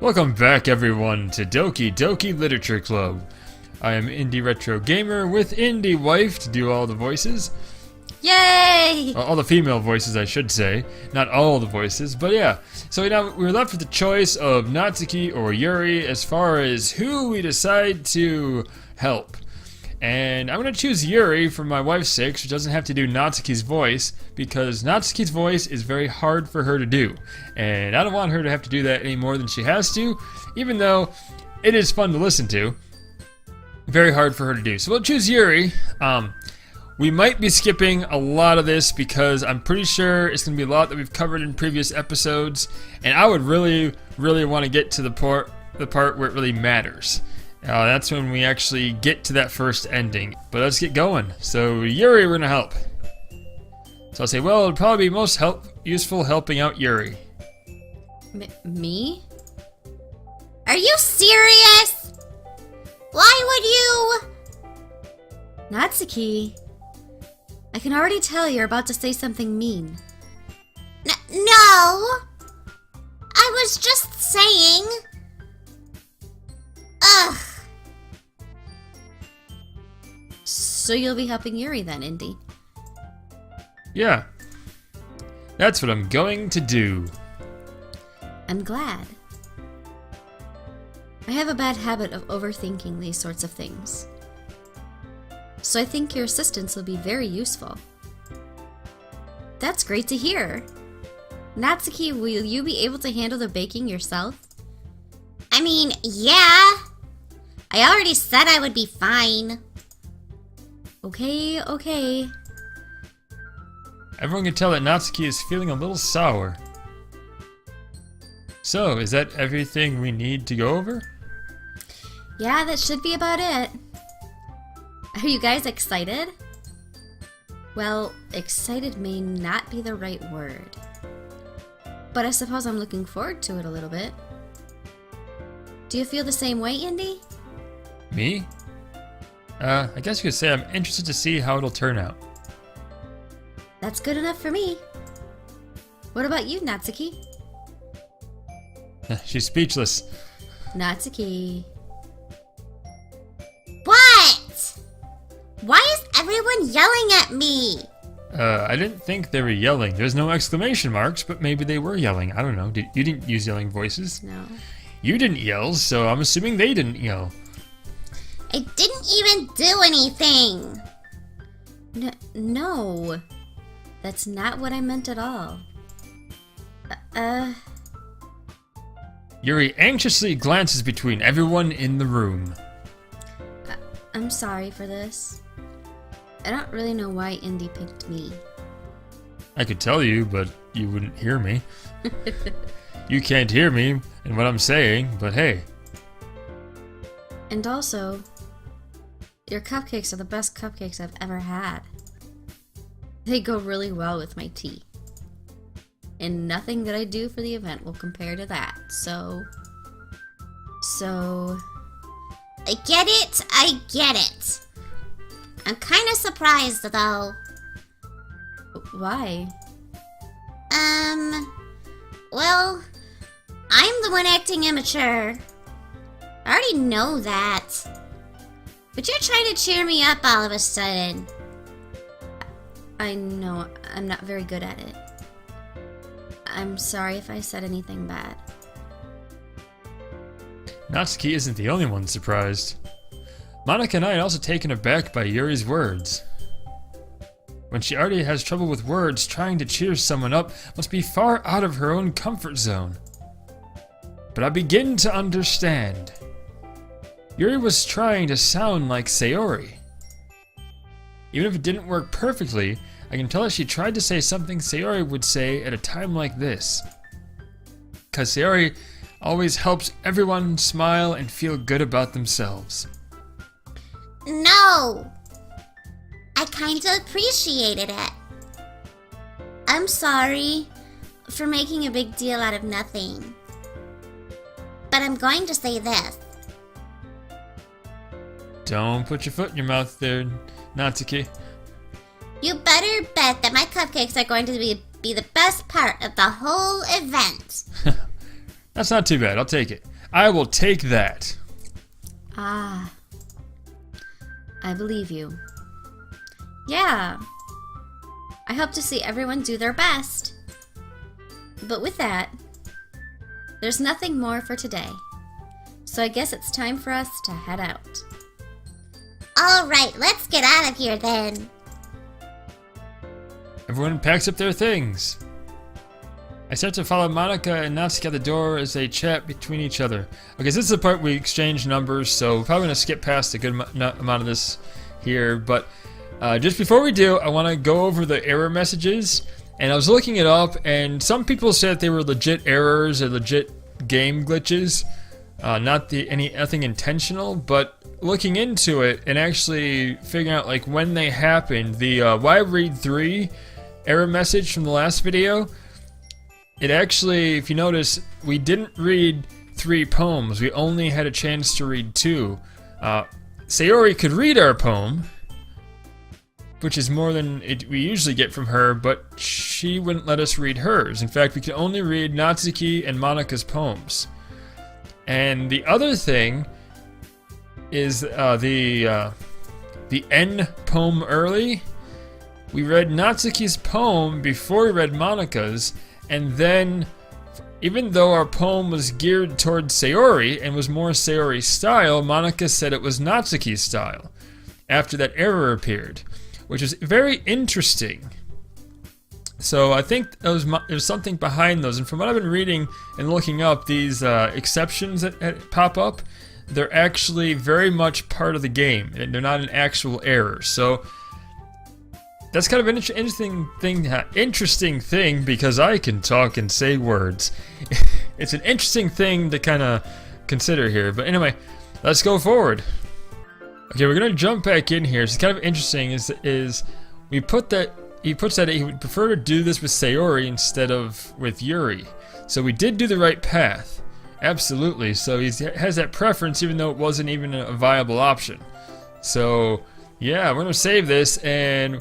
Welcome back everyone to Doki Doki Literature Club. I am Indie Retro Gamer with Indie Wife to do all the voices. Yay! All the female voices, I should say. Not all the voices, but yeah. So now we're left with the choice of Natsuki or Yuri as far as who we decide to help. And I'm going to choose Yuri for my wife's sake, so she doesn't have to do Natsuki's voice, because Natsuki's voice is very hard for her to do. And I don't want her to have to do that any more than she has to, even though it is fun to listen to. Very hard for her to do. So we'll choose Yuri. We might be skipping a lot of this because I'm pretty sure it's going to be a lot that we've covered in previous episodes, and I would really want to get to the part where it really matters. That's when we actually get to that first ending. But let's get going. So Yuri, we're going to help. So I'll say, well, it'd probably be most useful helping out Yuri. Me? Are you serious? Why would you? Natsuki, I can already tell you're about to say something mean. No! I was just saying... Ugh! So you'll be helping Yuri then, Indy? Yeah. That's what I'm going to do. I'm glad. I have a bad habit of overthinking these sorts of things. So I think your assistance will be very useful. That's great to hear. Natsuki, will you be able to handle the baking yourself? I mean, yeah. I already said I would be fine. Okay. Everyone can tell that Natsuki is feeling a little sour. So, is that everything we need to go over? Yeah, that should be about it. Are you guys excited? Well, excited may not be the right word. But I suppose I'm looking forward to it a little bit. Do you feel the same way, Indy? Me? I guess you could say I'm interested to see how it'll turn out. That's good enough for me. What about you, Natsuki? She's speechless. Natsuki. What? Why is everyone yelling at me? I didn't think they were yelling. There's no exclamation marks, but maybe they were yelling. I don't know. You didn't use yelling voices? No. You didn't yell, so I'm assuming they didn't yell. I didn't even do anything. No. That's not what I meant at all. Yuri anxiously glances between everyone in the room. I'm sorry for this. I don't really know why Indy picked me. I could tell you, but you wouldn't hear me. You can't hear me and what I'm saying, but hey. And also, your cupcakes are the best cupcakes I've ever had. They go really well with my tea. And nothing that I do for the event will compare to that, so... I get it. I'm kind of surprised, though. Why? Well, I'm the one acting immature. I already know that. But you're trying to cheer me up all of a sudden. I know, I'm not very good at it. I'm sorry if I said anything bad. Natsuki isn't the only one surprised. Monica and I are also taken aback by Yuri's words. When she already has trouble with words, trying to cheer someone up must be far out of her own comfort zone. But I begin to understand. Yuri was trying to sound like Sayori. Even if it didn't work perfectly, I can tell that she tried to say something Sayori would say at a time like this. Because Sayori always helps everyone smile and feel good about themselves. No! I kind of appreciated it. I'm sorry for making a big deal out of nothing. But I'm going to say this. Don't put your foot in your mouth there, Natsuki. You better bet that my cupcakes are going to be the best part of the whole event. That's not too bad, I'll take it. I will take that. Ah. I believe you. Yeah. I hope to see everyone do their best. But with that, there's nothing more for today. So I guess it's time for us to head out. Alright, let's get out of here then. Everyone packs up their things. I start to follow Monica and Natsuki at the door as they chat between each other. Okay, so this is the part we exchange numbers, so we're probably going to skip past a good amount of this here. But just before we do, I want to go over the error messages. And I was looking it up, and some people said they were legit errors or legit game glitches. Nothing intentional, but looking into it and actually figuring out like when they happened, the why read 3 error message from the last video, it actually, if you notice, we didn't read 3 poems. We only had a chance to read 2. Sayori could read our poem, which is more than we usually get from her, but she wouldn't let us read hers. In fact, we could only read Natsuki and Monika's poems. And the other thing is the N poem early. We read Natsuki's poem before we read Monika's, and then even though our poem was geared towards Sayori and was more Sayori style, Monika said it was Natsuki's style after that error appeared, which is very interesting. So I think there's something behind those, and from what I've been reading and looking up, these exceptions that pop up, they're actually very much part of the game, and they're not an actual error. So that's kind of an interesting thing because I can talk and say words. It's an interesting thing to kind of consider here. But anyway, let's go forward. Okay, we're gonna jump back in here. It's kind of interesting. Is we put that. He puts that he would prefer to do this with Sayori instead of with Yuri. So we did do the right path. Absolutely. So he has that preference even though it wasn't even a viable option. So yeah, we're going to save this, and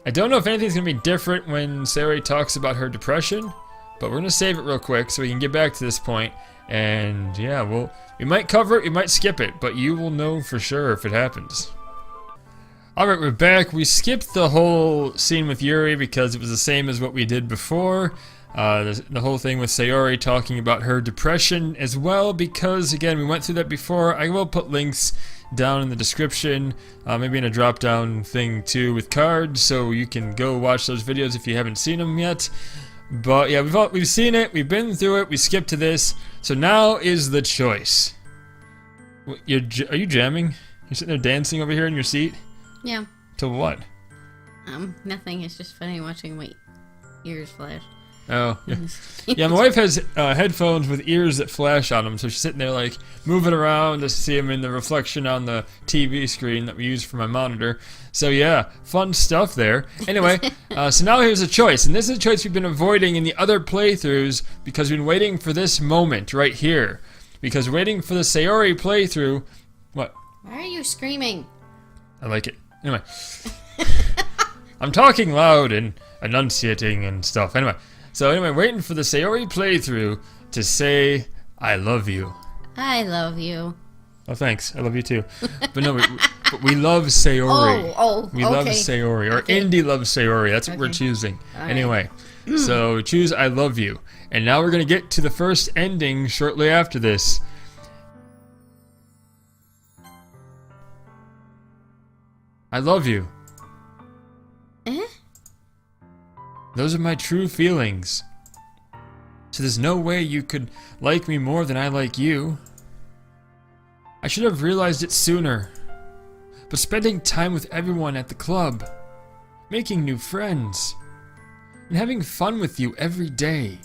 I don't know if anything's going to be different when Sayori talks about her depression, but we're going to save it real quick so we can get back to this point. And yeah, we might cover it, we might skip it, but you will know for sure if it happens. Alright, we're back. We skipped the whole scene with Yuri because it was the same as what we did before. The whole thing with Sayori talking about her depression as well, because again, we went through that before. I will put links down in the description, maybe in a drop down thing too with cards, so you can go watch those videos if you haven't seen them yet. But yeah, we've seen it, we've been through it, we skipped to this, so now is the choice. Are you jamming? You're sitting there dancing over here in your seat? Yeah. To what? Nothing. It's just funny watching my ears flash. Oh, yeah. Yeah, my wife has headphones with ears that flash on them, so she's sitting there like moving around to see them in the reflection on the TV screen that we use for my monitor. So yeah, fun stuff there. Anyway, so now here's a choice, and this is a choice we've been avoiding in the other playthroughs because we've been waiting for this moment right here. Because waiting for the Sayori playthrough. What? Why are you screaming? I like it. Anyway, I'm talking loud and enunciating and stuff. Anyway, waiting for the Sayori playthrough to say, I love you. I love you. Oh, thanks. I love you too. But no, we love Sayori. We love okay. Sayori. Or Okay. Indy loves Sayori. That's what we're choosing. Anyway, so choose I love you. And now we're going to get to the first ending shortly after this. I love you. Eh? Those are my true feelings. So there's no way you could like me more than I like you. I should have realized it sooner. But spending time with everyone at the club, making new friends, and having fun with you every day,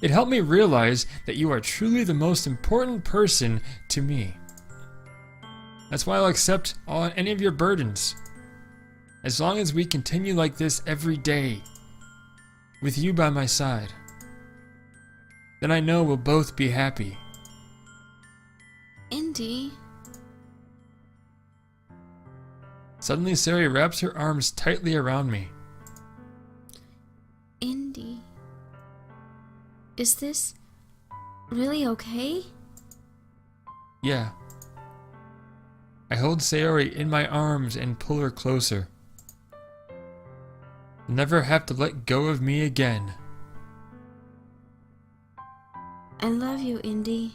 it helped me realize that you are truly the most important person to me. That's why I'll accept any of your burdens. As long as we continue like this every day, with you by my side, then I know we'll both be happy. Indy. Suddenly, Sayori wraps her arms tightly around me. Indy. Is this really okay? Yeah. I hold Sayori in my arms and pull her closer. You'll never have to let go of me again. I love you, Indy.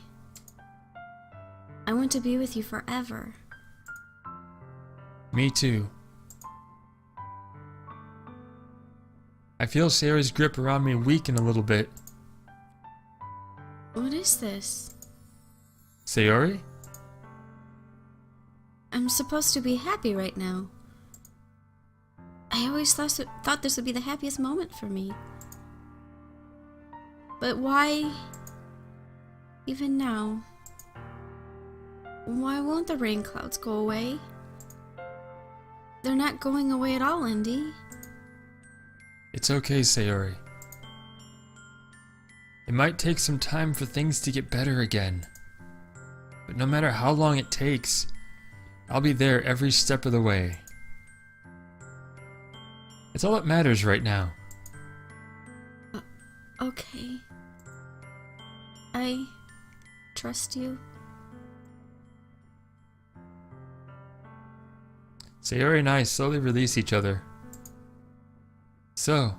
I want to be with you forever. Me too. I feel Sayori's grip around me weaken a little bit. What is this? Sayori? I'm supposed to be happy right now. I always thought this would be the happiest moment for me. But why, even now, why won't the rain clouds go away? They're not going away at all, Indy. It's okay, Sayori. It might take some time for things to get better again. But no matter how long it takes, I'll be there every step of the way. It's all that matters right now. Okay. I trust you. Sayori and I slowly release each other. So,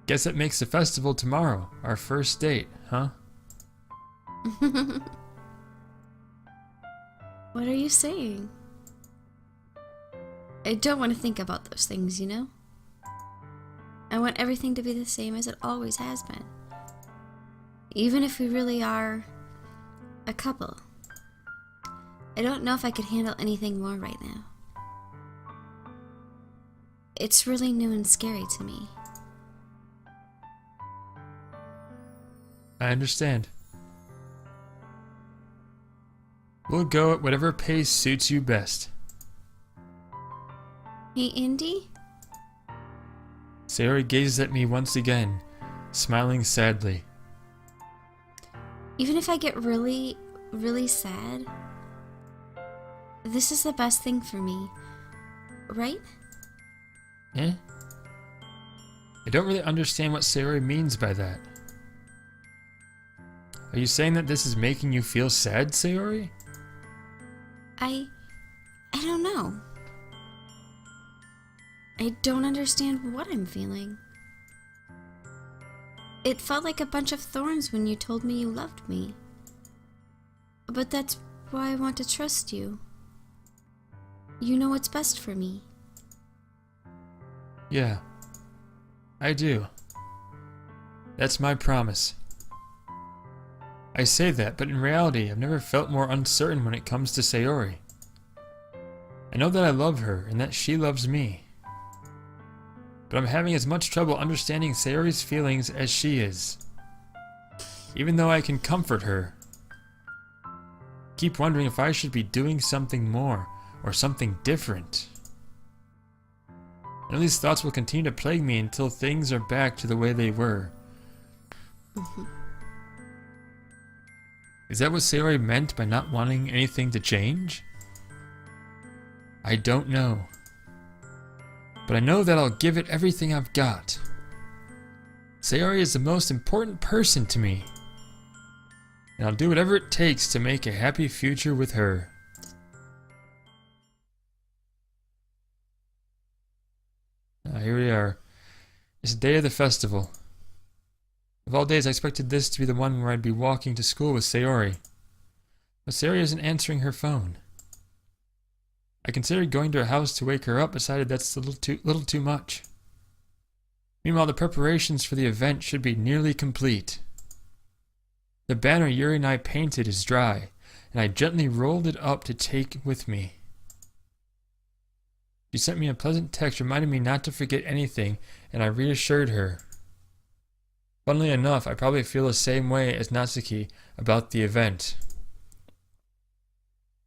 guess that makes the festival tomorrow, our first date, huh? What are you saying? I don't want to think about those things, you know? I want everything to be the same as it always has been. Even if we really are a couple. I don't know if I could handle anything more right now. It's really new and scary to me. I understand. We'll go at whatever pace suits you best. Hey, Indy? Sayori gazes at me once again, smiling sadly. Even if I get really, really sad, this is the best thing for me, right? Eh? I don't really understand what Sayori means by that. Are you saying that this is making you feel sad, Sayori? I don't know. I don't understand what I'm feeling. It felt like a bunch of thorns when you told me you loved me. But that's why I want to trust you. You know what's best for me. Yeah, I do. That's my promise. I say that, but in reality, I've never felt more uncertain when it comes to Sayori. I know that I love her and that she loves me. But I'm having as much trouble understanding Sayori's feelings as she is. Even though I can comfort her. I keep wondering if I should be doing something more or something different. And these thoughts will continue to plague me until things are back to the way they were. Is that what Sayori meant by not wanting anything to change? I don't know. But I know that I'll give it everything I've got. Sayori is the most important person to me. And I'll do whatever it takes to make a happy future with her. Here we are. It's the day of the festival. Of all days, I expected this to be the one where I'd be walking to school with Sayori. But Sayori isn't answering her phone. I considered going to her house to wake her up, decided that's a little too much. Meanwhile, the preparations for the event should be nearly complete. The banner Yuri and I painted is dry, and I gently rolled it up to take with me. She sent me a pleasant text reminding me not to forget anything, and I reassured her. Funnily enough, I probably feel the same way as Natsuki about the event.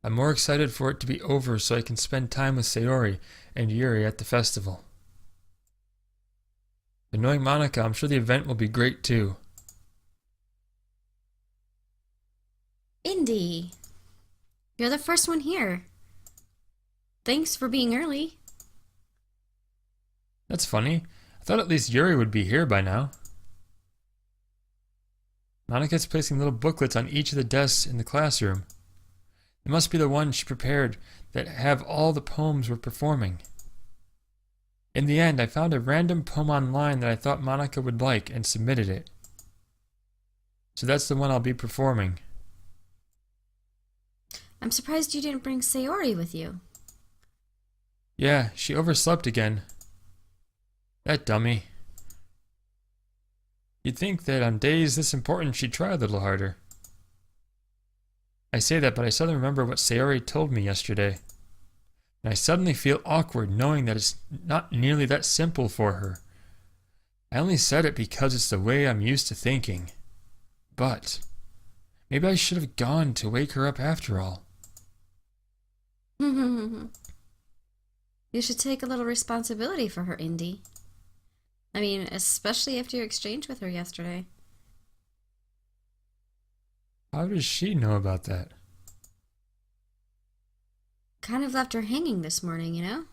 I'm more excited for it to be over so I can spend time with Sayori and Yuri at the festival. But knowing Monica, I'm sure the event will be great too. Indy, you're the first one here. Thanks for being early. That's funny. I thought at least Yuri would be here by now. Monica's placing little booklets on each of the desks in the classroom. It must be the ones she prepared that have all the poems we're performing. In the end, I found a random poem online that I thought Monica would like and submitted it. So that's the one I'll be performing. I'm surprised you didn't bring Sayori with you. Yeah, she overslept again. That dummy. You'd think that on days this important she'd try a little harder. I say that, but I suddenly remember what Sayori told me yesterday. And I suddenly feel awkward knowing that it's not nearly that simple for her. I only said it because it's the way I'm used to thinking. But maybe I should have gone to wake her up after all. You should take a little responsibility for her, Indy. I mean, especially after your exchange with her yesterday. How does she know about that? Kind of left her hanging this morning, you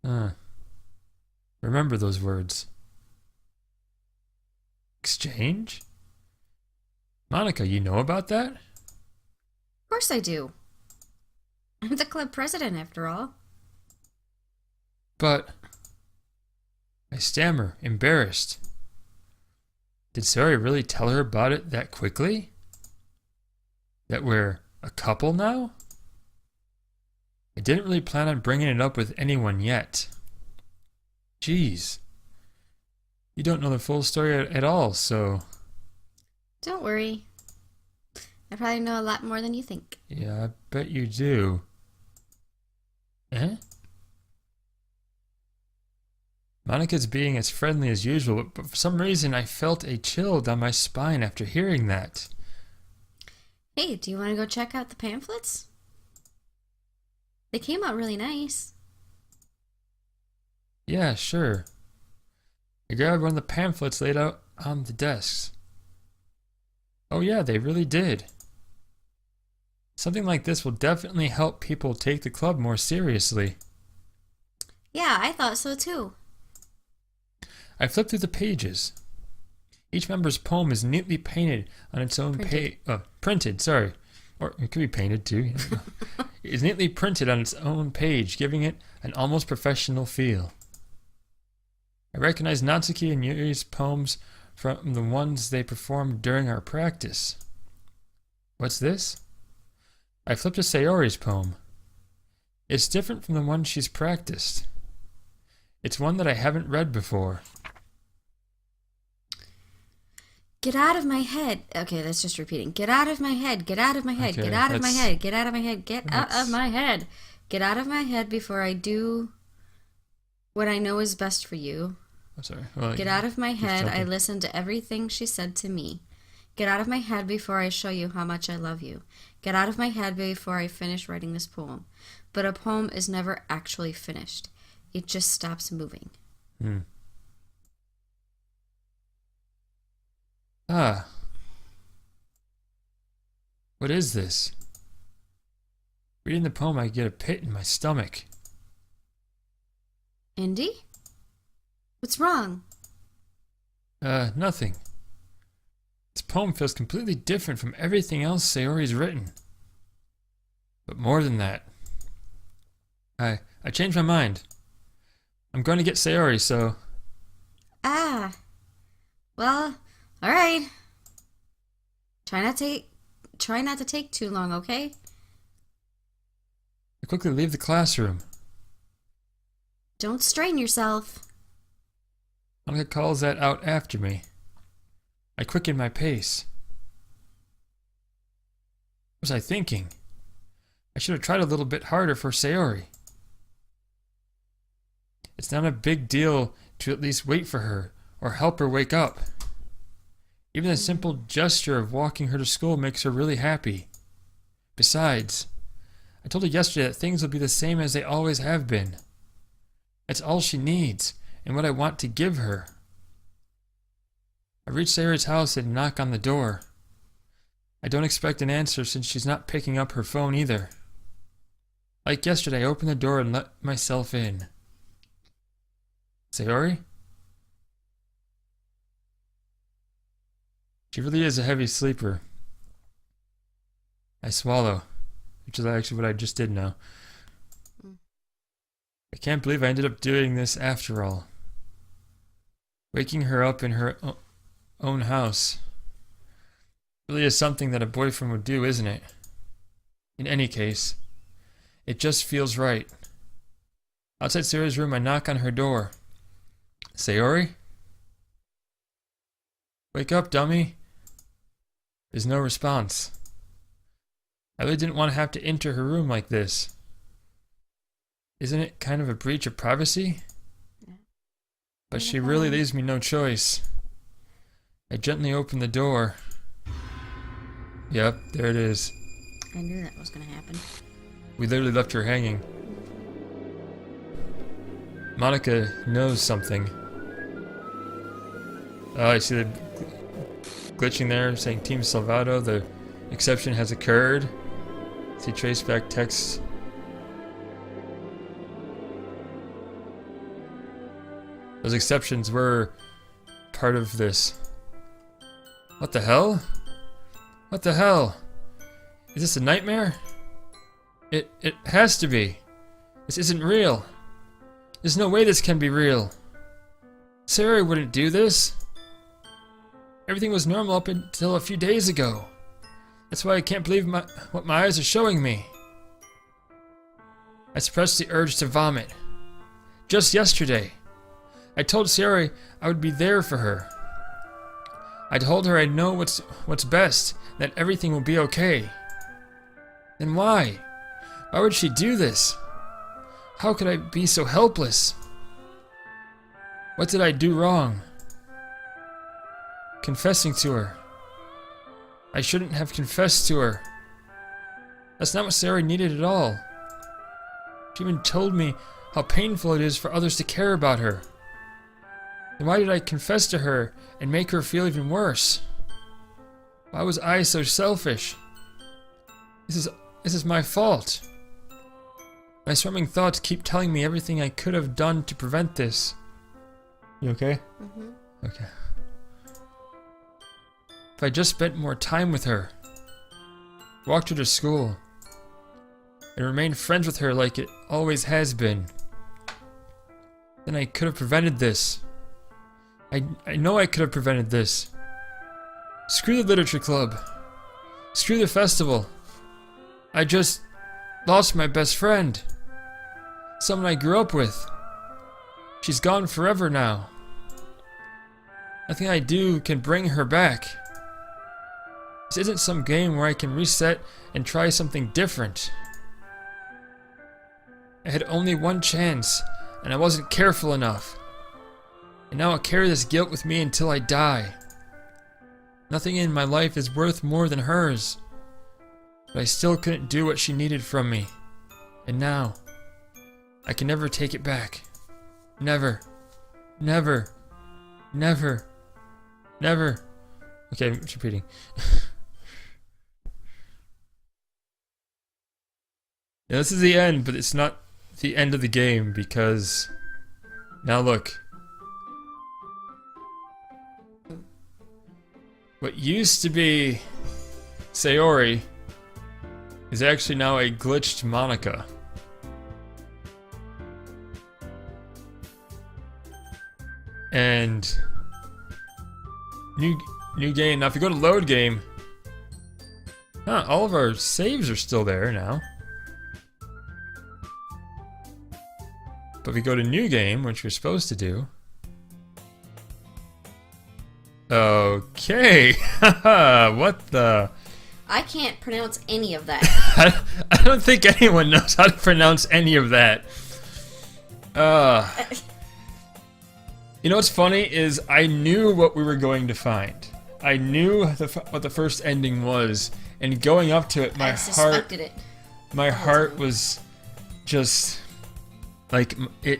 know? Remember those words. Exchange? Monica, you know about that? Of course I do. I'm the club president, after all. But... I stammer, embarrassed. Did Sayori really tell her about it that quickly? That we're a couple now? I didn't really plan on bringing it up with anyone yet. Jeez. You don't know the full story at all, so... Don't worry. I probably know a lot more than you think. Yeah, I bet you do. Eh? Monica's being as friendly as usual, but for some reason I felt a chill down my spine after hearing that. Hey, do you want to go check out the pamphlets? They came out really nice. Yeah, sure. I grabbed one of the pamphlets laid out on the desks. Oh yeah, they really did. Something like this will definitely help people take the club more seriously. Yeah, I thought so too. I flipped through the pages. Each member's poem is neatly painted on its own page. Printed, sorry. Or it could be painted too. It's neatly printed on its own page, giving it an almost professional feel. I recognize Natsuki and Yuri's poems from the ones they performed during our practice. What's this? I flipped to Sayori's poem. It's different from the one she's practiced. It's one that I haven't read before. Get out of my head. Okay, that's just repeating. Get out of my head. Get out of my head. Okay, get out of my head. Get out of my head. Get out of my head. Get out of my head before I do what I know is best for you. I'm sorry. Well, Get out of my head. jumping. I listened to everything she said to me. Get out of my head before I show you how much I love you. Get out of my head before I finish writing this poem. But a poem is never actually finished. It just stops moving. Ah. What is this? Reading the poem, I get a pit in my stomach. Indy? What's wrong? Nothing. This poem feels completely different from everything else Sayori's written. But more than that, I changed my mind. I'm going to get Sayori, so... Ah. Well, alright. Try not to take too long, okay? I quickly leave the classroom. Don't strain yourself. Monica calls that out after me. I quicken my pace. What was I thinking? I should have tried a little bit harder for Sayori. It's not a big deal to at least wait for her or help her wake up. Even the simple gesture of walking her to school makes her really happy. Besides, I told her yesterday that things will be the same as they always have been. It's all she needs and what I want to give her. I reach Sayori's house and knock on the door. I don't expect an answer since she's not picking up her phone either. Like yesterday, I opened the door and let myself in. Sayori? She really is a heavy sleeper. I swallow, which is actually what I just did now. I can't believe I ended up doing this after all. Waking her up in her own house. Really is something that a boyfriend would do, isn't it? In any case, it just feels right. Outside Sayori's room, I knock on her door. Sayori? Wake up, dummy. There's no response. I really didn't want to have to enter her room like this. Isn't it kind of a breach of privacy? But she really leaves me no choice. I gently open the door. Yep, there it is. I knew that was gonna happen. We literally left her hanging. Monica knows something. Oh, I see the glitching there saying Team Salvato. The exception has occurred. See traceback text. Those exceptions were part of this. What the hell? What the hell? Is this a nightmare? It has to be. This isn't real. There's no way this can be real. Sayori wouldn't do this. Everything was normal up until a few days ago. That's why I can't believe what my eyes are showing me. I suppressed the urge to vomit. Just yesterday, I told Sayori I would be there for her. I told her I'd know what's best, that everything will be okay. Then why? Why would she do this? How could I be so helpless? What did I do wrong? Confessing to her. I shouldn't have confessed to her. That's not what Sayori needed at all. She even told me how painful it is for others to care about her. Then why did I confess to her and make her feel even worse? Why was I so selfish? This is my fault. My swimming thoughts keep telling me everything I could have done to prevent this. You okay? Mm-hmm. Okay. If I just spent more time with her, walked her to school, and remained friends with her like it always has been, then I could have prevented this. I know I could have prevented this. Screw the literature club. Screw the festival. I just lost my best friend. Someone I grew up with. She's gone forever now. Nothing I do can bring her back. This isn't some game where I can reset and try something different. I had only one chance, and I wasn't careful enough. And now I'll carry this guilt with me until I die. Nothing in my life is worth more than hers. But I still couldn't do what she needed from me. And now, I can never take it back. Never. Never. Never. Never. Okay, I'm just repeating. Yeah, this is the end, but it's not the end of the game because... Now look. What used to be Sayori is actually now a glitched Monica. And new game. Now if you go to load game, all of our saves are still there now. But if we go to new game, which we're supposed to do. Okay. What the? I can't pronounce any of that. I don't think anyone knows how to pronounce any of that. You know what's funny is I knew what we were going to find. I knew what the first ending was, and going up to it, my heart was just like it.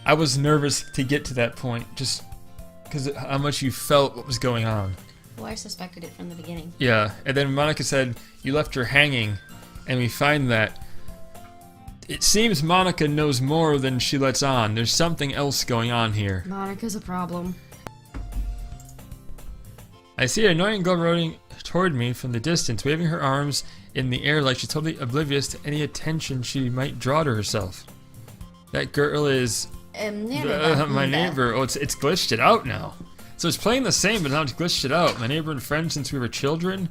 I was nervous to get to that point, just because how much you felt what was going on. Well, I suspected it from the beginning. Yeah, and then Monica said you left her hanging, and we find that it seems Monica knows more than she lets on. There's something else going on here. Monica's a problem. I see an annoying girl running toward me from the distance, waving her arms in the air like she's totally oblivious to any attention she might draw to herself. That girl is my neighbor. Oh, it's glitched it out now. So it's playing the same, but now it's glitched it out. My neighbor and friend since we were children.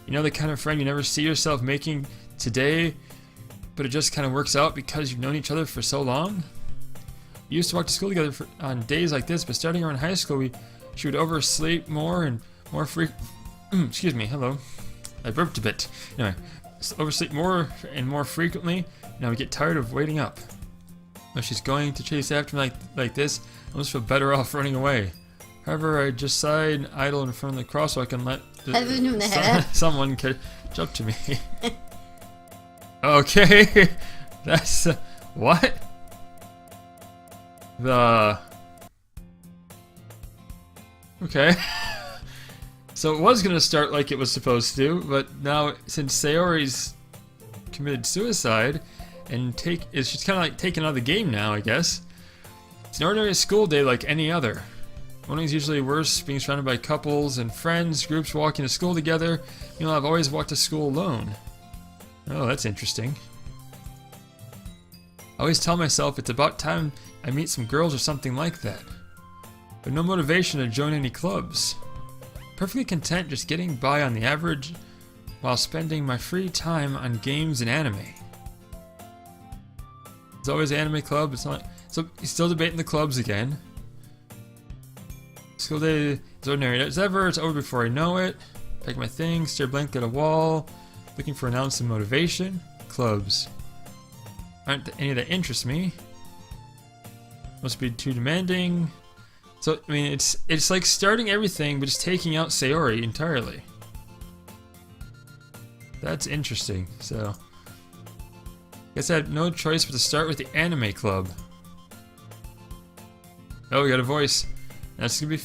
You know, the kind of friend you never see yourself making today, but it just kind of works out because you've known each other for so long. We used to walk to school together on days like this, but starting around high school, she would oversleep more and more excuse me, hello. I burped a bit. Anyway, oversleep more and more frequently. Now we get tired of waiting up. If she's going to chase after me like this, I almost feel better off running away. However, I just sigh and idle in front of the crosswalk and let someone catch up to me. Okay, that's what? Okay. So it was gonna start like it was supposed to, but now since Sayori's committed suicide and she's kind of like taken out of the game now, I guess. It's an ordinary school day like any other. Morning's usually worse, being surrounded by couples and friends, groups walking to school together. You know, I've always walked to school alone. Oh, that's interesting. I always tell myself it's about time I meet some girls or something like that. But no motivation to join any clubs. Perfectly content just getting by on the average while spending my free time on games and anime. There's always an anime club. It's not so he's still debating the clubs again. School day is ordinary as ever. It's over before I know it. Pack my things, stare blankly at a wall, looking for an ounce of motivation. Clubs aren't any that interest me. Must be too demanding. So I mean, it's like starting everything, but just taking out Sayori entirely. That's interesting. So, guess I had no choice but to start with the anime club. Oh, we got a voice. That's gonna be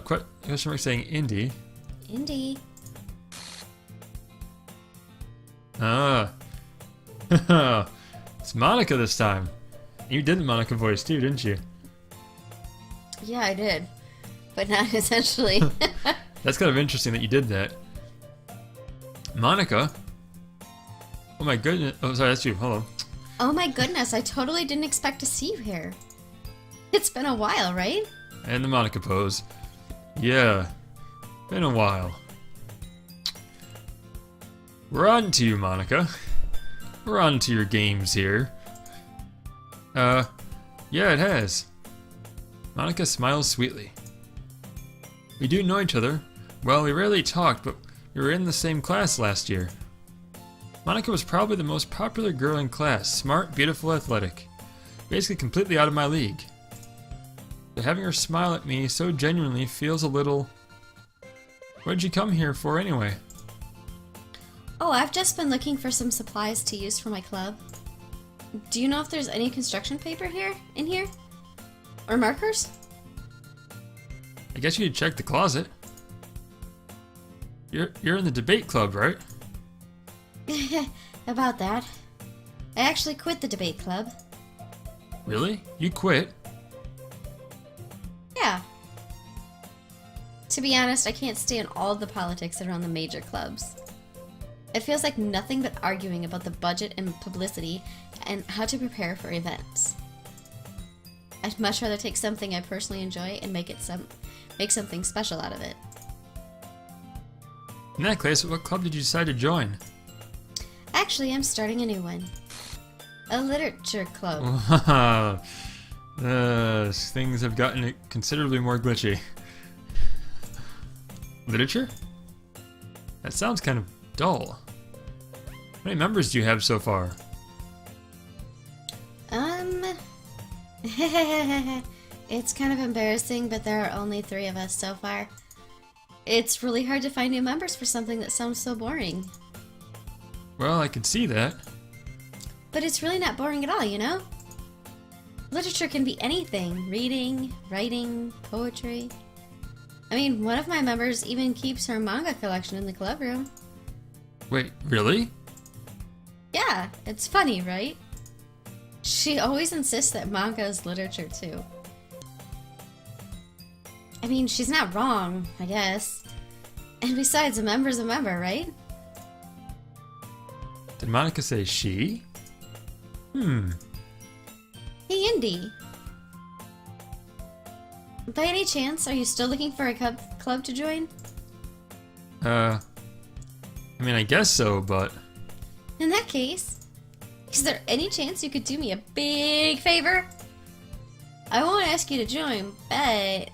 question mark saying indie. Indie. Ah. It's Monica this time. You did the Monica voice too, didn't you? Yeah, I did. But not essentially. That's kind of interesting that you did that. Monica? Oh my goodness. Oh, sorry, that's you. Hello. Oh my goodness, I totally didn't expect to see you here. It's been a while, right? And the Monica pose. Yeah. Been a while. We're on to you, Monica. We're on to your games here. Yeah, it has. Monica smiles sweetly. We do know each other. Well, we rarely talked, but we were in the same class last year. Monica was probably the most popular girl in class. Smart, beautiful, athletic. Basically completely out of my league. But having her smile at me so genuinely feels a little... What did you come here for anyway? Oh, I've just been looking for some supplies to use for my club. Do you know if there's any construction paper in here? Or markers? I guess you could check the closet. You're in the debate club, right? About that. I actually quit the debate club. Really? You quit? Yeah. To be honest, I can't stand all the politics around the major clubs. It feels like nothing but arguing about the budget and publicity and how to prepare for events. I'd much rather take something I personally enjoy and make something special out of it. In that case, what club did you decide to join? Actually, I'm starting a new one. A literature club. Things have gotten considerably more glitchy. Literature? That sounds kind of dull. How many members do you have so far? It's kind of embarrassing, but there are only 3 of us so far. It's really hard to find new members for something that sounds so boring. Well, I can see that. But it's really not boring at all, you know? Literature can be anything. Reading, writing, poetry. I mean, one of my members even keeps her manga collection in the club room. Wait, really? Yeah, it's funny, right? She always insists that manga is literature too. I mean, she's not wrong, I guess. And besides, a member's a member, right? Did Monica say she? Hey, Indy. By any chance, are you still looking for a club to join? I mean, I guess so, but... In that case, is there any chance you could do me a big favor? I won't ask you to join, but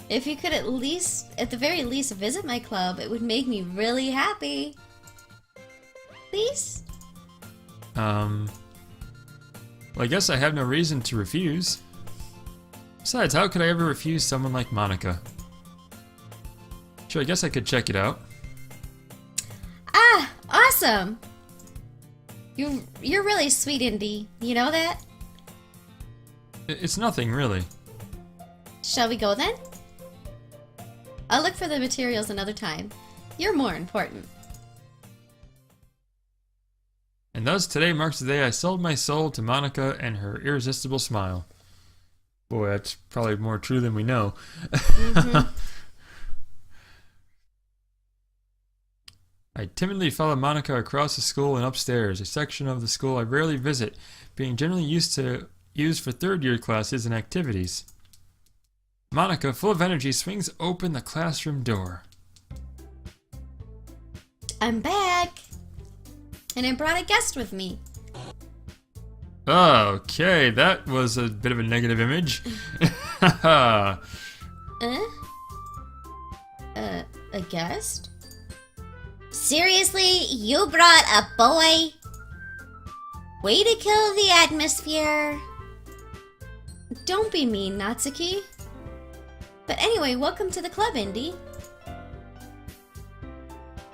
if you could at the very least, visit my club, it would make me really happy. Please? Well, I guess I have no reason to refuse. Besides, how could I ever refuse someone like Monica? Sure, I guess I could check it out. Ah, awesome! You're really sweet, Indy. You know that? It's nothing, really. Shall we go then? I'll look for the materials another time. You're more important. And thus, today marks the day I sold my soul to Monica and her irresistible smile. Boy, that's probably more true than we know. I timidly followed Monica across the school and upstairs, a section of the school I rarely visit, being generally used for third-year classes and activities. Monica, full of energy, swings open the classroom door. I'm back! And I brought a guest with me. Okay, that was a bit of a negative image. A guest? Seriously? You brought a boy? Way to kill the atmosphere. Don't be mean, Natsuki. But anyway, welcome to the club, Indy.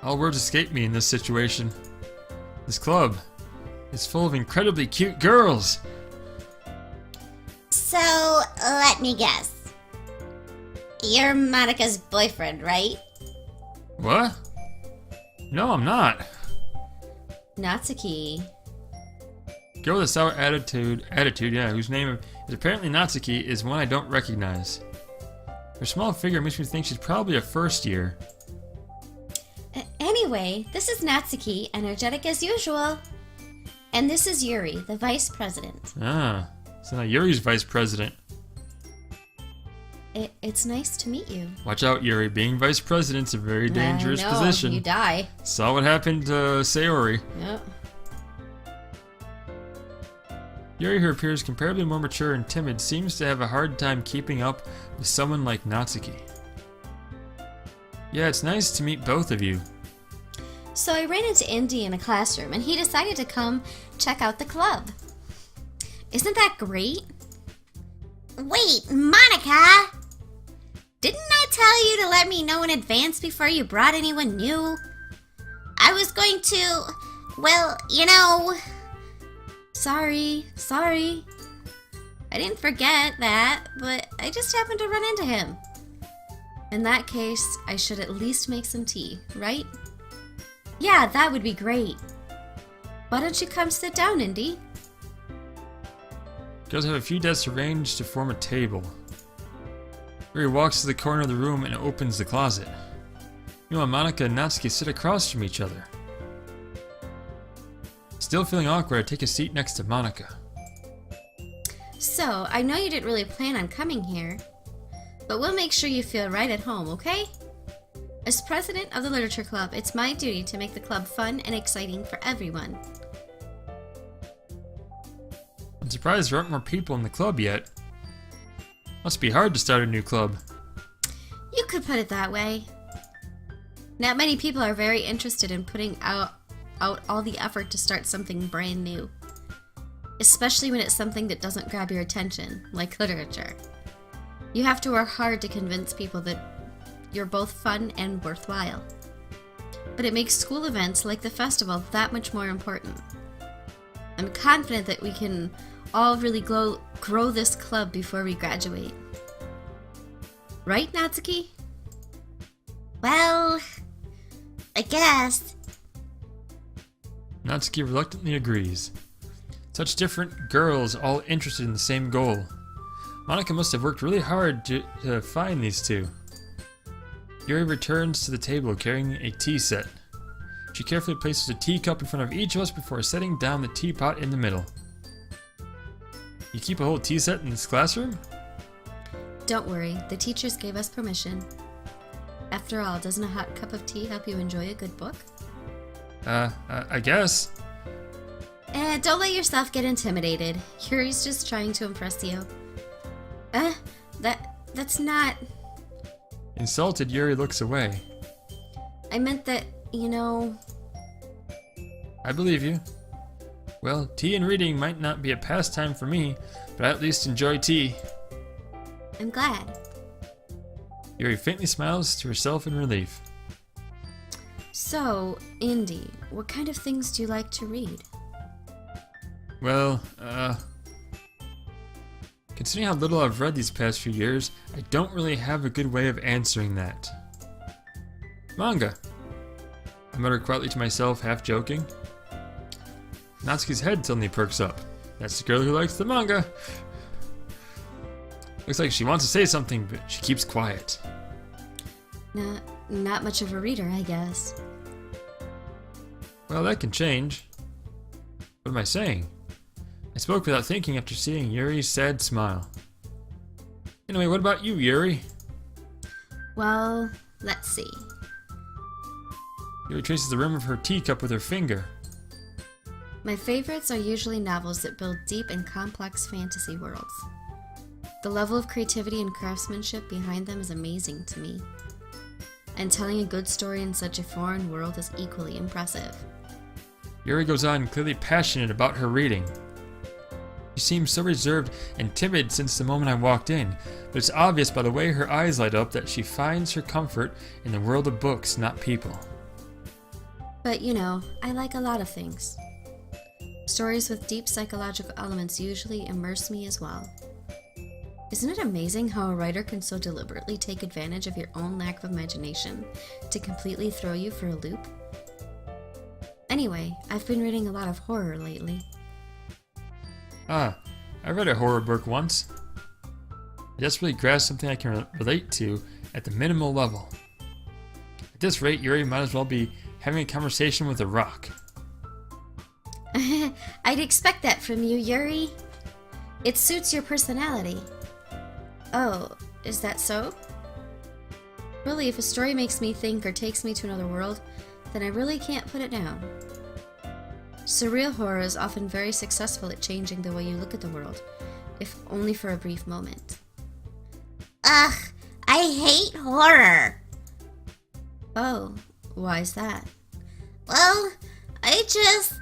All words escape me in this situation. This club is full of incredibly cute girls. So, let me guess. You're Monica's boyfriend, right? What? No, I'm not. Natsuki. Girl with a sour attitude, yeah, whose name is apparently Natsuki, is one I don't recognize. Her small figure makes me think she's probably a first year. Anyway, this is Natsuki, energetic as usual. And this is Yuri, the vice president. Ah, so now Yuri's vice president. It's nice to meet you. Watch out, Yuri. Being vice president's a very dangerous no, position. You die. Saw what happened to Sayori. Yep. Yuri, who appears comparably more mature and timid, seems to have a hard time keeping up with someone like Natsuki. Yeah, it's nice to meet both of you. So I ran into Indy in a classroom, and he decided to come check out the club. Isn't that great? Wait, Monica! Didn't I tell you to let me know in advance before you brought anyone new? I was going to... well, you know... Sorry. I didn't forget that, but I just happened to run into him. In that case, I should at least make some tea, right? Yeah, that would be great. Why don't you come sit down, Indy? Girls have a few desks arranged to form a table. Yuri walks to the corner of the room and opens the closet. Meanwhile, Monica and Natsuki sit across from each other. Still feeling awkward, I take a seat next to Monica. So, I know you didn't really plan on coming here, but we'll make sure you feel right at home, okay? As president of the Literature Club, it's my duty to make the club fun and exciting for everyone. I'm surprised there aren't more people in the club yet. Must be hard to start a new club. You could put it that way. Not many people are very interested in putting out all the effort to start something brand new. Especially when it's something that doesn't grab your attention, like literature. You have to work hard to convince people that you're both fun and worthwhile. But it makes school events like the festival that much more important. I'm confident that we can all really grow this club before we graduate. Right, Natsuki? Well, I guess. Natsuki reluctantly agrees. Such different girls, all interested in the same goal. Monica must have worked really hard to find these two. Yuri returns to the table carrying a tea set. She carefully places a teacup in front of each of us before setting down the teapot in the middle. You keep a whole tea set in this classroom? Don't worry, the teachers gave us permission. After all, doesn't a hot cup of tea help you enjoy a good book? I guess. Don't let yourself get intimidated. Yuri's just trying to impress you. That's not... Insulted, Yuri looks away. I meant that, you know... I believe you. Well, tea and reading might not be a pastime for me, but I at least enjoy tea. I'm glad. Yuri faintly smiles to herself in relief. So, Indy, what kind of things do you like to read? Well, considering how little I've read these past few years, I don't really have a good way of answering that. Manga. I mutter quietly to myself, half joking. Natsuki's head suddenly perks up. That's the girl who likes the manga. Looks like she wants to say something, but she keeps quiet. Not much of a reader, I guess. Well, that can change. What am I saying? I spoke without thinking after seeing Yuri's sad smile. Anyway, what about you, Yuri? Well, let's see. Yuri traces the rim of her teacup with her finger. My favorites are usually novels that build deep and complex fantasy worlds. The level of creativity and craftsmanship behind them is amazing to me. And telling a good story in such a foreign world is equally impressive. Yuri goes on, clearly passionate about her reading. She seems so reserved and timid since the moment I walked in, but it's obvious by the way her eyes light up that she finds her comfort in the world of books, not people. But you know, I like a lot of things. Stories with deep psychological elements usually immerse me as well. Isn't it amazing how a writer can so deliberately take advantage of your own lack of imagination to completely throw you for a loop? Anyway, I've been reading a lot of horror lately. I read a horror book once. I desperately grasped something I can relate to at the minimal level. At this rate, Yuri might as well be having a conversation with a rock. I'd expect that from you, Yuri. It suits your personality. Oh, is that so? Really, if a story makes me think or takes me to another world, then I really can't put it down. Surreal horror is often very successful at changing the way you look at the world, if only for a brief moment. Ugh, I hate horror. Oh, why's that? Well, I just...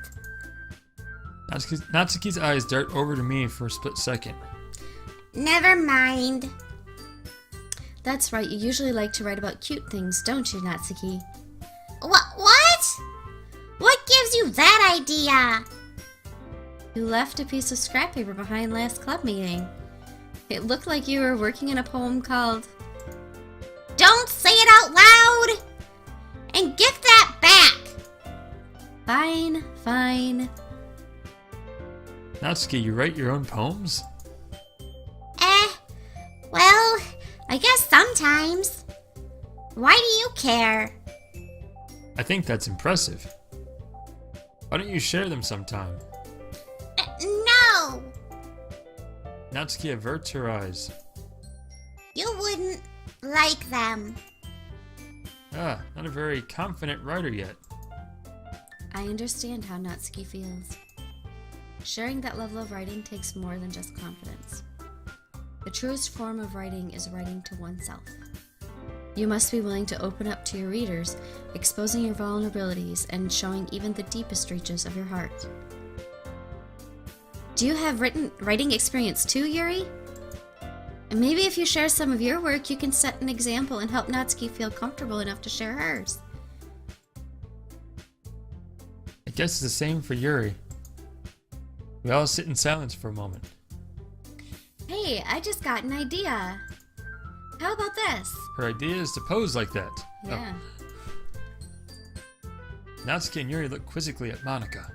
Natsuki's eyes dart over to me for a split second. Never mind. That's right, you usually like to write about cute things, don't you, Natsuki? What? What gives you that idea? You left a piece of scrap paper behind last club meeting. It looked like you were working on a poem called... Don't say it out loud! And give that back! Fine, fine. Natsuki, you write your own poems? Well, I guess sometimes. Why do you care? I think that's impressive. Why don't you share them sometime? No! Natsuki averts her eyes. You wouldn't like them. Not a very confident writer yet. I understand how Natsuki feels. Sharing that level of writing takes more than just confidence. The truest form of writing is writing to oneself. You must be willing to open up to your readers, exposing your vulnerabilities and showing even the deepest reaches of your heart. Do you have writing experience too, Yuri? And maybe if you share some of your work, you can set an example and help Natsuki feel comfortable enough to share hers. I guess it's the same for Yuri. We all sit in silence for a moment. Hey, I just got an idea. How about this? Her idea is to pose like that. Yeah. Natsuki and Yuri look quizzically at Monica.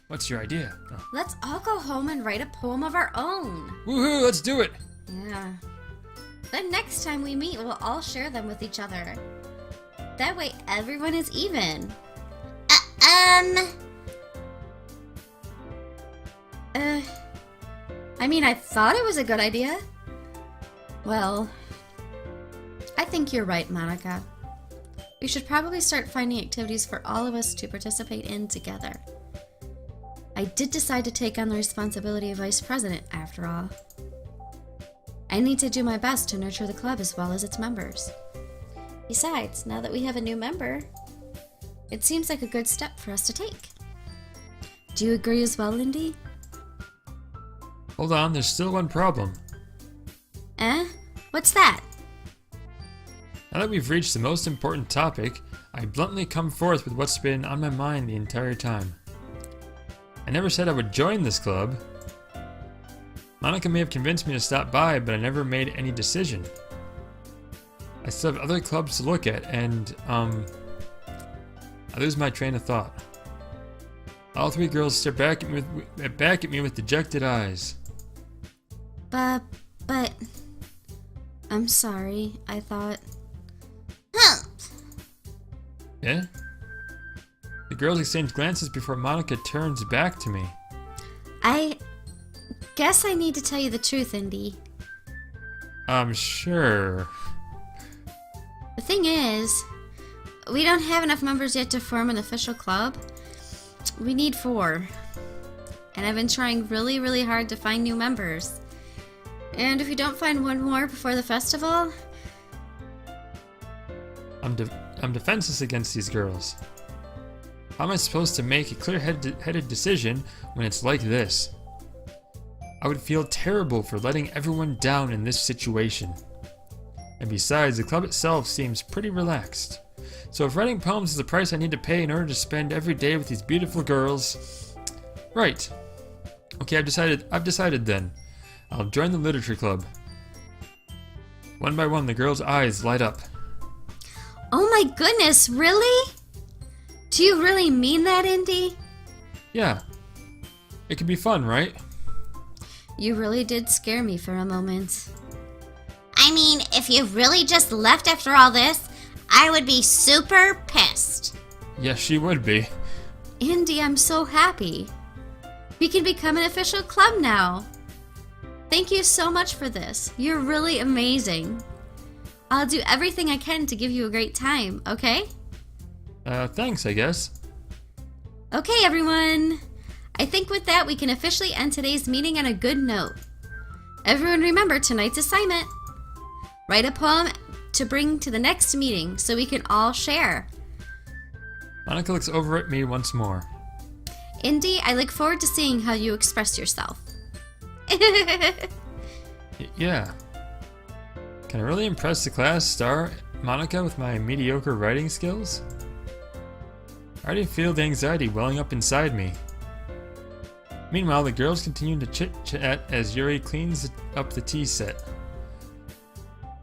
What's your idea? Let's all go home and write a poem of our own. Woohoo, let's do it! Yeah. But next time we meet, we'll all share them with each other. That way everyone is even. I mean, I thought it was a good idea. Well, I think you're right, Monica. We should probably start finding activities for all of us to participate in together. I did decide to take on the responsibility of vice president, after all. I need to do my best to nurture the club as well as its members. Besides, now that we have a new member, it seems like a good step for us to take. Do you agree as well, Lindy? Hold on, there's still one problem. What's that? Now that we've reached the most important topic, I bluntly come forth with what's been on my mind the entire time. I never said I would join this club. Monica may have convinced me to stop by, but I never made any decision. I still have other clubs to look at, and, I lose my train of thought. All three girls stare back at me with dejected eyes. But, I'm sorry, I thought... Yeah? The girls exchange glances before Monica turns back to me. I guess I need to tell you the truth, Indy. Sure. The thing is, we don't have enough members yet to form an official club. We need 4. And I've been trying really, really hard to find new members. And if you don't find one more before the festival... I'm defenseless against these girls. How am I supposed to make a clear-headed decision when it's like this? I would feel terrible for letting everyone down in this situation. And besides, the club itself seems pretty relaxed. So if writing poems is the price I need to pay in order to spend every day with these beautiful girls... Right. Okay, I've decided then. I'll join the literature club. One by one, the girls' eyes light up. Oh my goodness, really? Do you really mean that, Indy? Yeah. It could be fun, right? You really did scare me for a moment. I mean, if you really just left after all this, I would be super pissed. Yes, she would be. Indy, I'm so happy. We can become an official club now. Thank you so much for this. You're really amazing. I'll do everything I can to give you a great time, okay? Thanks, I guess. Okay, everyone. I think with that, we can officially end today's meeting on a good note. Everyone remember tonight's assignment. Write a poem to bring to the next meeting so we can all share. Monica looks over at me once more. Indy, I look forward to seeing how you express yourself. Yeah. Can I really impress the class star, Monica, with my mediocre writing skills? I already feel the anxiety welling up inside me. Meanwhile, the girls continue to chit-chat as Yuri cleans up the tea set.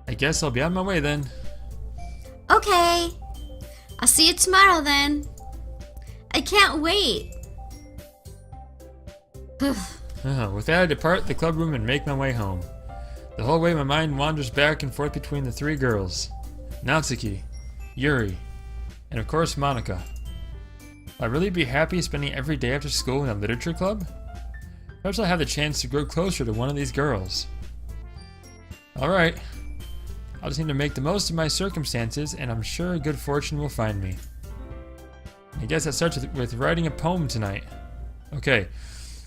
I guess I'll be on my way then. Okay. I'll see you tomorrow then. I can't wait. With that, I depart the club room and make my way home. The whole way my mind wanders back and forth between the 3 girls. Natsuki, Yuri, and of course Monica. Will I really be happy spending every day after school in a literature club? Perhaps I'll have the chance to grow closer to one of these girls. Alright. I'll just need to make the most of my circumstances, and I'm sure good fortune will find me. I guess that starts with writing a poem tonight. Okay,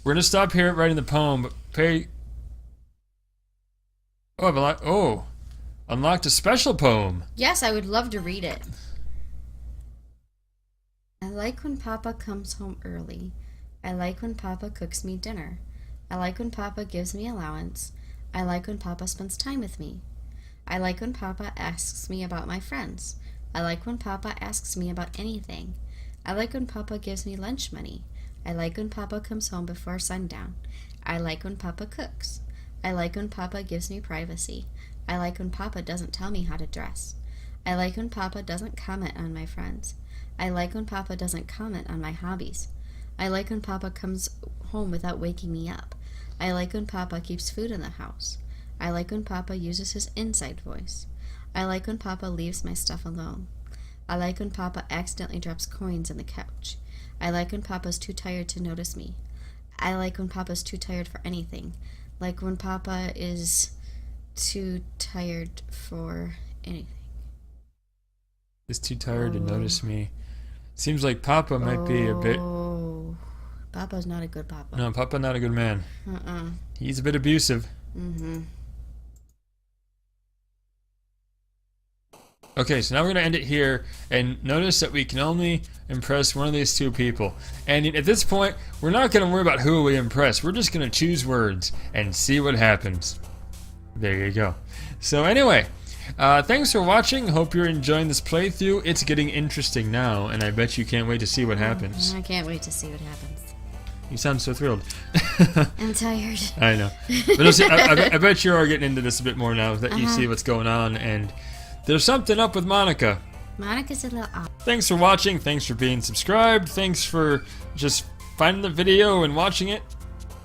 we're gonna stop here at writing the poem, but pay... Oh, unlocked a special poem. Yes, I would love to read it. I like when Papa comes home early. I like when Papa cooks me dinner. I like when Papa gives me allowance. I like when Papa spends time with me. I like when Papa asks me about my friends. I like when Papa asks me about anything. I like when Papa gives me lunch money. I like when Papa comes home before sundown. I like when Papa cooks. I like when Papa gives me privacy. I like when Papa doesn't tell me how to dress. I like when Papa doesn't comment on my friends. I like when Papa doesn't comment on my hobbies. I like when Papa comes home without waking me up. I like when Papa keeps food in the house. I like when Papa uses his inside voice. I like when Papa leaves my stuff alone. I like when Papa accidentally drops coins on the couch. I like when Papa's too tired to notice me. I like when Papa's too tired for anything. Like when Papa is too tired for anything. Is too tired to notice me. Seems like Papa might be a bit... Oh, Papa's not a good Papa. No, Papa not a good man. Uh-uh. He's a bit abusive. Mm-hmm. Okay, so now we're going to end it here, and notice that we can only impress one of these two people. And at this point, we're not going to worry about who we impress. We're just going to choose words and see what happens. There you go. So anyway, thanks for watching. Hope you're enjoying this playthrough. It's getting interesting now, and I bet you can't wait to see what happens. I can't wait to see what happens. You sound so thrilled. I'm tired. I know. But I bet you are getting into this a bit more now that you see what's going on, and there's something up with Monica. Monica's a little off. Thanks for watching. Thanks for being subscribed. Thanks for just finding the video and watching it,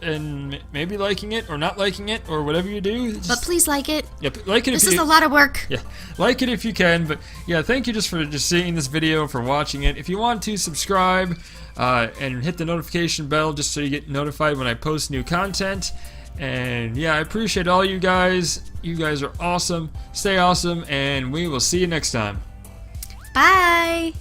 and maybe liking it or not liking it or whatever you do. But please like it. Yep, like it. This is a lot of work. Yeah, like it if you can. But yeah, thank you just for seeing this video, for watching it. If you want to subscribe and hit the notification bell just so you get notified when I post new content. And yeah, I appreciate all you guys. You guys are awesome. Stay awesome, and we will see you next time. Bye.